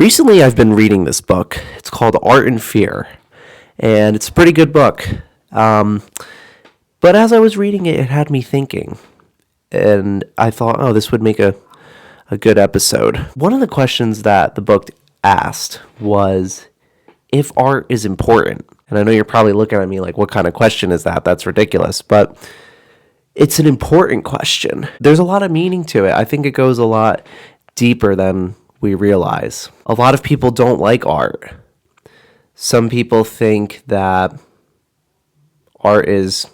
Recently, I've been reading this book. It's called Art and Fear, and it's a pretty good book. Um, but as I was reading it, it had me thinking, and I thought, oh, this would make a good episode. One of the questions that the book asked was if art is important. And I know you're probably looking at me like, what kind of question is that? That's ridiculous. But it's an important question. There's a lot of meaning to it. I think it goes a lot deeper than we realize. A lot of people don't like art. Some people think that art is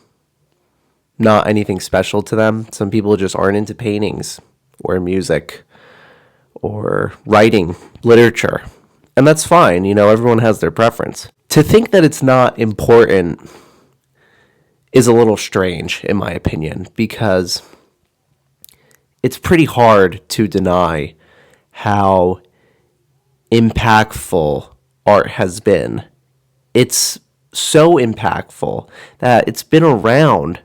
not anything special to them. Some people just aren't into paintings or music or writing, literature. And that's fine. Everyone has their preference. To think that it's not important is a little strange, in my opinion, because it's pretty hard to deny how impactful art has been. It's so impactful that it's been around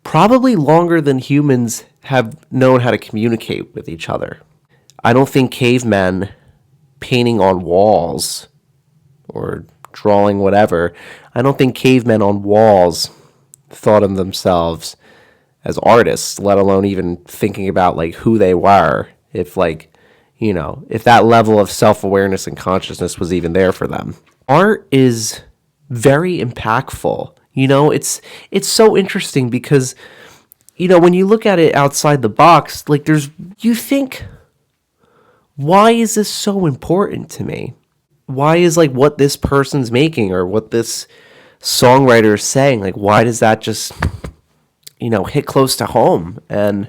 probably longer than humans have known how to communicate with each other. I don't think cavemen painting on walls or drawing whatever, I don't think cavemen on walls thought of themselves as artists, let alone even thinking about like who they were, if that level of self-awareness and consciousness was even there for them. Art is very impactful. It's so interesting because when you look at it outside the box, you think, why is this so important to me? Why is what this person's making or what this songwriter is saying, why does that just hit close to home? And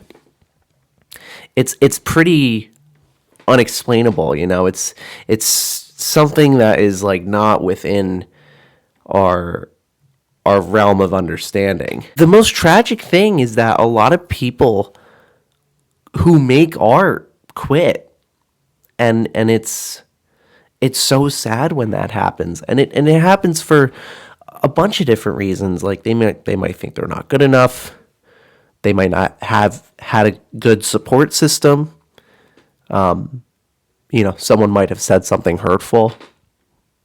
it's pretty unexplainable. It's something that is not within our realm of understanding. The most tragic thing is that a lot of people who make art quit, and it's so sad when that happens, and it happens for a bunch of different reasons. They might think they're not good enough. They might not have had a good support system. Someone might have said something hurtful.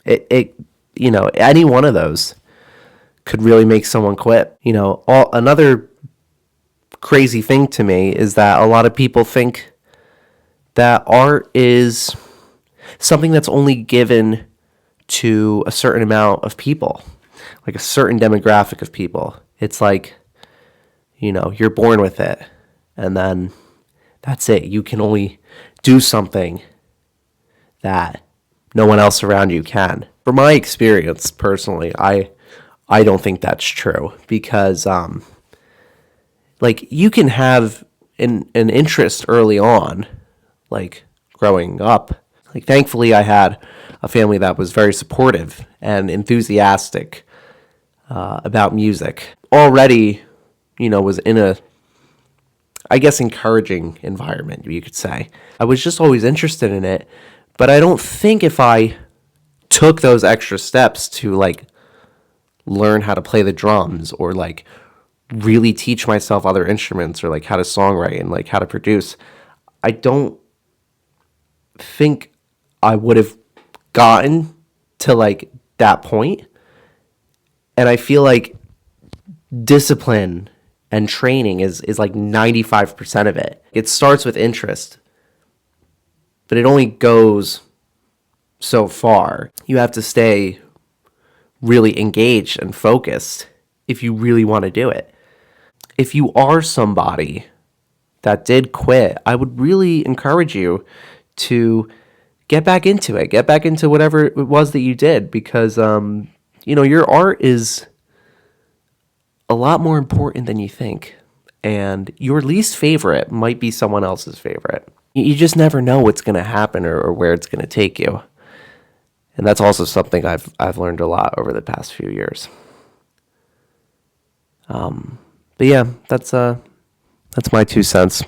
Any one of those could really make someone quit. Another crazy thing to me is that a lot of people think that art is something that's only given to a certain amount of people, like a certain demographic of people. It's you're born with it, and then that's it. You can only do something that no one else around you can. From my experience, personally, I don't think that's true because, you can have an interest early on, growing up. Thankfully, I had a family that was very supportive and enthusiastic about music. Already, was in a, I guess, encouraging environment, you could say. I was just always interested in it, but I don't think if I took those extra steps to learn how to play the drums or really teach myself other instruments or how to songwrite and how to produce, I don't think I would have gotten to that point. And I feel discipline and training is 95% of it. It starts with interest, but it only goes so far. You have to stay really engaged and focused if you really want to do it. If you are somebody that did quit, I would really encourage you to get back into it. Get back into whatever it was that you did, because your art is a lot more important than you think, and your least favorite might be someone else's favorite. You just never know what's going to happen or where it's going to take you. And that's also something I've learned a lot over the past few years. But yeah, that's my 2 cents.